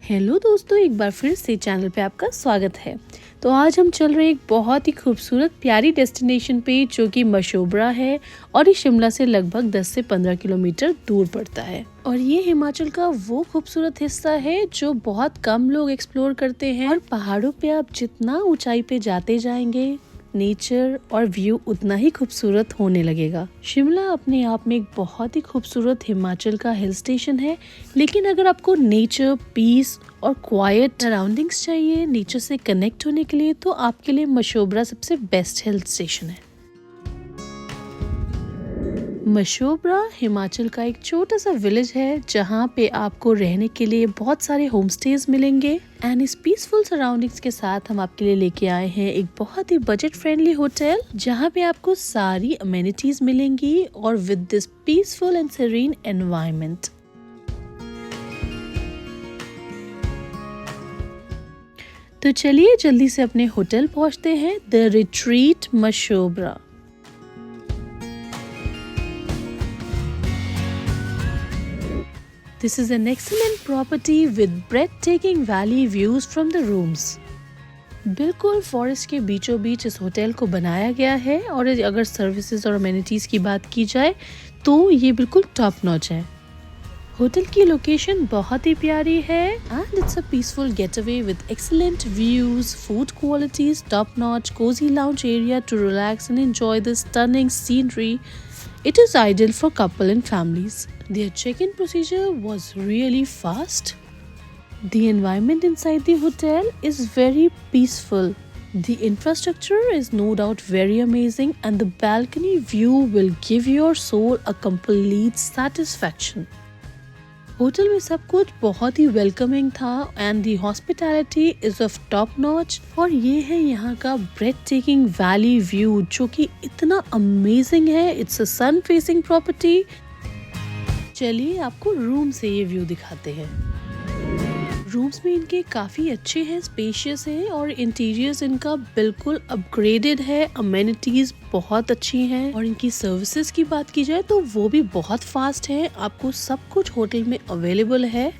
Hello दोस्तों, एक बार फिर से चैनल पे आपका स्वागत है। तो आज हम चल रहे हैं एक बहुत ही खूबसूरत प्यारी डेस्टिनेशन पे जो कि मशोबरा है और ये शिमला से लगभग 10 से 15 किलोमीटर दूर पड़ता है। और ये हिमाचल का वो खूबसूरत हिस्सा है जो बहुत कम लोग एक्सप्लोर करते हैं। और पहाड़ों पे आप जितना ऊंचाई पे जाते जाएंगे नेचर और व्यू उतना ही खूबसूरत होने लगेगा। शिमला अपने आप में एक बहुत ही खूबसूरत हिमाचल का हिल स्टेशन है, लेकिन अगर आपको नेचर, पीस और क्वाइट सराउंडिंग्स चाहिए नेचर से कनेक्ट होने के लिए, तो आपके लिए मशोबरा सबसे बेस्ट हिल स्टेशन है। मशोबरा हिमाचल का एक छोटा सा विलेज है जहाँ पे आपको रहने के लिए बहुत सारे होम स्टेज मिलेंगे। एंड इस पीसफुल सराउंडिंग्स के साथ हम आपके लिए लेके आए हैं एक बहुत ही बजट फ्रेंडली होटल जहाँ पे आपको सारी अमेनिटीज मिलेंगी और with this peaceful and serine environment. तो चलिए जल्दी से अपने होटल पहुँचते हैं, the retreat Mashobra. This is an excellent property with breathtaking valley views from the rooms. बिल्कुल फॉरेस्ट के बीचों बीच इस होटल को बनाया गया है और अगर सर्विसेज और अमेनिटीज की बात की जाए तो ये बिल्कुल टॉप नॉच है। होटल की लोकेशन बहुत ही प्यारी है and it's a peaceful getaway with excellent views, food quality's top notch, cosy lounge area to relax and enjoy the stunning scenery. It is ideal for couple and families. Their check-in procedure was really fast. The environment inside the hotel is very peaceful. The infrastructure is no doubt very amazing and the balcony view will give your soul a complete satisfaction. Hotel में सब कुछ बहुत ही welcoming था and the hospitality is of top notch. और ये है यहाँ का ब्रेथ टेकिंग वैली व्यू जो कि इतना अमेजिंग है। It's a sun facing property. चलिए आपको रूम से ये व्यू दिखाते हैं। रूम्स में इनके काफ़ी अच्छे हैं, स्पेशियस हैं और इंटीरियर्स इनका बिल्कुल अपग्रेडेड है। अमेनिटीज़ बहुत अच्छी हैं और इनकी सर्विसेज की बात की जाए तो वो भी बहुत फास्ट है। आपको सब कुछ होटल में अवेलेबल है।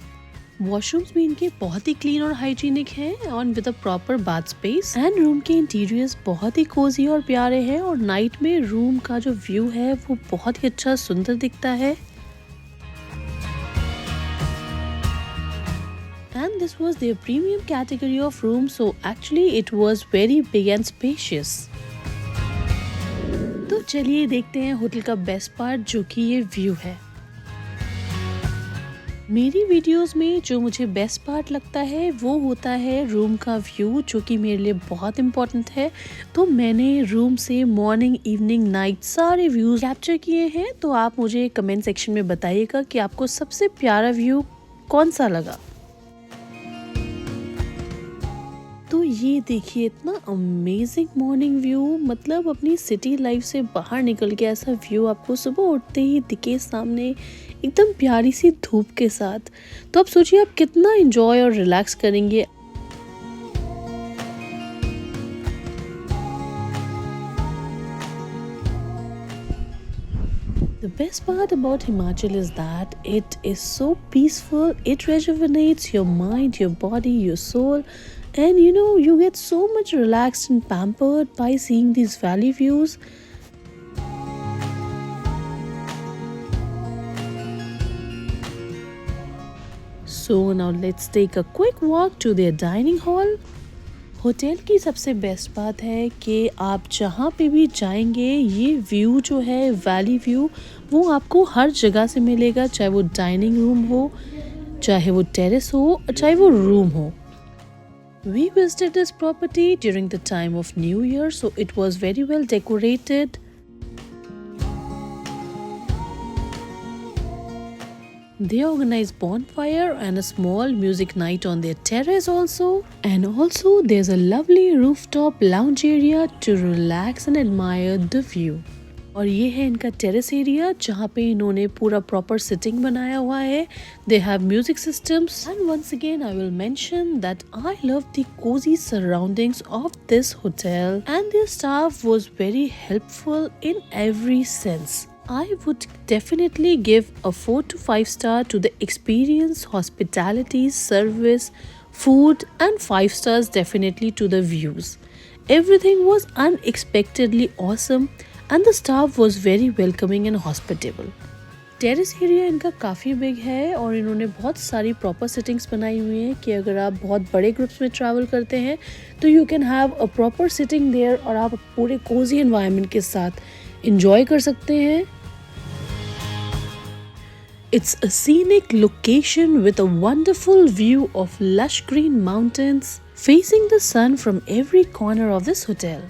वॉशरूम्स भी इनके बहुत ही क्लीन और हाइजीनिक हैं और with a proper bath space. And room के इंटीरियर्स बहुत ही कोजी और प्यारे हैं और नाइट में रूम का जो व्यू है वो बहुत ही अच्छा सुंदर दिखता है। And this was their premium category of room, so actually it was very big and spacious. तो चलिए देखते हैं होटल का बेस्ट पार्ट जो कि ये व्यू है। मेरी वीडियोस में जो मुझे बेस्ट पार्ट लगता है वो होता है रूम का व्यू, जो कि मेरे लिए बहुत इम्पोर्टेंट है। तो मैंने रूम से मॉर्निंग, इवनिंग, नाइट सारे व्यूज कैप्चर किए हैं। तो आप मुझे कमेंट सेक्शन में बताइएगा कि आपको सबसे प्यारा व्यू कौन सा लगा। तो ये देखिए इतना अमेजिंग मॉर्निंग व्यू, मतलब अपनी सिटी लाइफ से बाहर निकल के ऐसा व्यू आपको सुबह उठते ही दिखे सामने एकदम प्यारी सी धूप के साथ। तो आप सोचिए आप कितना एंजॉय और रिलैक्स करेंगे। The best part about Himachal is that it is so peaceful. It rejuvenates your mind, your body, your soul. And you get so much relaxed and pampered by seeing these valley views. So now let's take a quick walk to their dining hall. Hotel की सबसे best बात है कि आप जहाँ पे भी जाएंगे ये व्यू जो है वैली व्यू वो आपको हर जगह से मिलेगा, चाहे वो डाइनिंग रूम हो, चाहे वो टेरेस हो, चाहे वो रूम हो। We visited this property during the time of New Year, so it was very well decorated. They organized bonfire and a small music night on their terrace also. And also there's a lovely rooftop lounge area to relax and admire the view. और ये है इनका terrace area जहाँ पे इन्होंने पूरा proper sitting बनाया हुआ है। They have music systems and once again I will mention that I love the cosy surroundings of this hotel and the staff was very helpful in every sense. I would definitely give a 4 to 5 star to the experience, hospitality, service, food, and 5 stars definitely to the views. Everything was unexpectedly awesome and the staff was very welcoming and hospitable. Terrace area इनका काफ़ी big है और इन्होंने बहुत सारी proper settings बनाई हुई हैं कि अगर आप बहुत बड़े ग्रुप्स में ट्रैवल करते हैं तो you can have a proper sitting there और आप पूरे कोजी एनवायरनमेंट के साथ इंजॉय कर सकते हैं. It's a scenic location with a wonderful view of lush green mountains facing the sun from every corner of this hotel.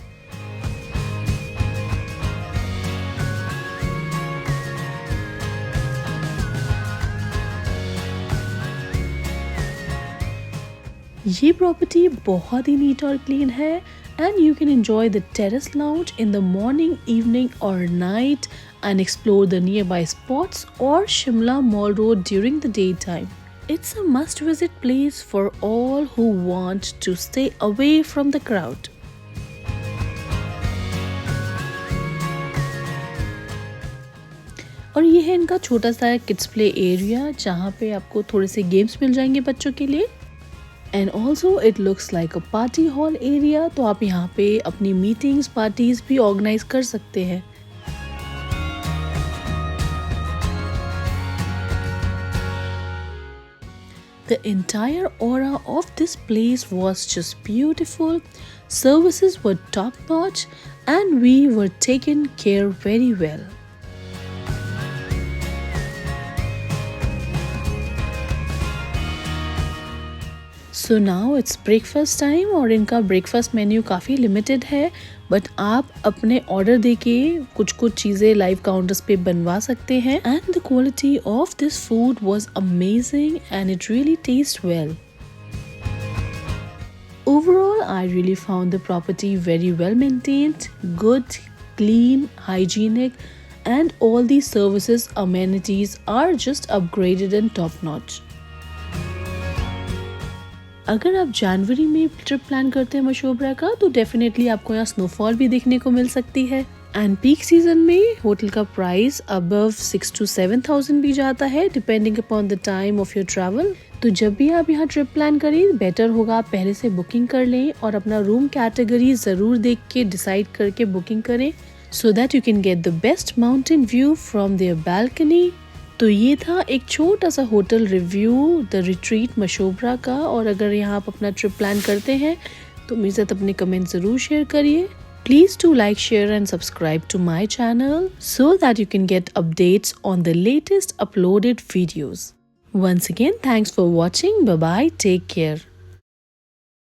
ये property बहुत ही नीट और क्लीन है and you can enjoy the terrace lounge in the morning, evening or night and explore the nearby spots or Shimla Mall Road during the daytime. It's a must visit place for all who want to stay away from the crowd. और ये है इनका छोटा सा kids play area जहाँ पे आपको थोड़े से गेम्स मिल जाएंगे बच्चों के लिए. And also it looks like a party hall area, तो आप यहाँ पे अपनी मीटिंग्स पार्टीज भी ऑर्गेनाइज कर सकते हैं. The entire aura of this place was just beautiful. Services were top notch and we were taken care very well. So now it's breakfast time और इनका ब्रेकफास्ट मेन्यू काफ़ी लिमिटेड है but आप अपने ऑर्डर देके कुछ चीज़ें लाइव काउंटर्स पे बनवा सकते हैं. And the quality of this food was amazing and it really taste well. Overall, I really found the property very well maintained, good, clean, hygienic, and all the services amenities are just upgraded and top notch. अगर आप जनवरी में trip plan करते हैं मशोबरा का तो definitely आपको यहाँ snowfall भी देखने को मिल सकती है. एंड पीक सीजन में होटल का प्राइस अबव 6 to 7,000 भी जाता है depending upon the time of your travel. तो जब भी आप यहाँ ट्रिप प्लान करें बेटर होगा आप पहले से बुकिंग कर लें और अपना रूम कैटेगरी ज़रूर देख के डिसाइड करके बुकिंग करें so that you can get the best mountain view from their balcony. तो ये था एक छोटा सा hotel review the retreat Mashobra का. और अगर यहाँ आप अपना ट्रिप प्लान करते हैं तो मेरे साथ अपने कमेंट ज़रूर शेयर करिए. Please do like share and subscribe to my channel so that you can get updates on the latest uploaded videos. Once again, thanks for watching. Bye bye. Take care.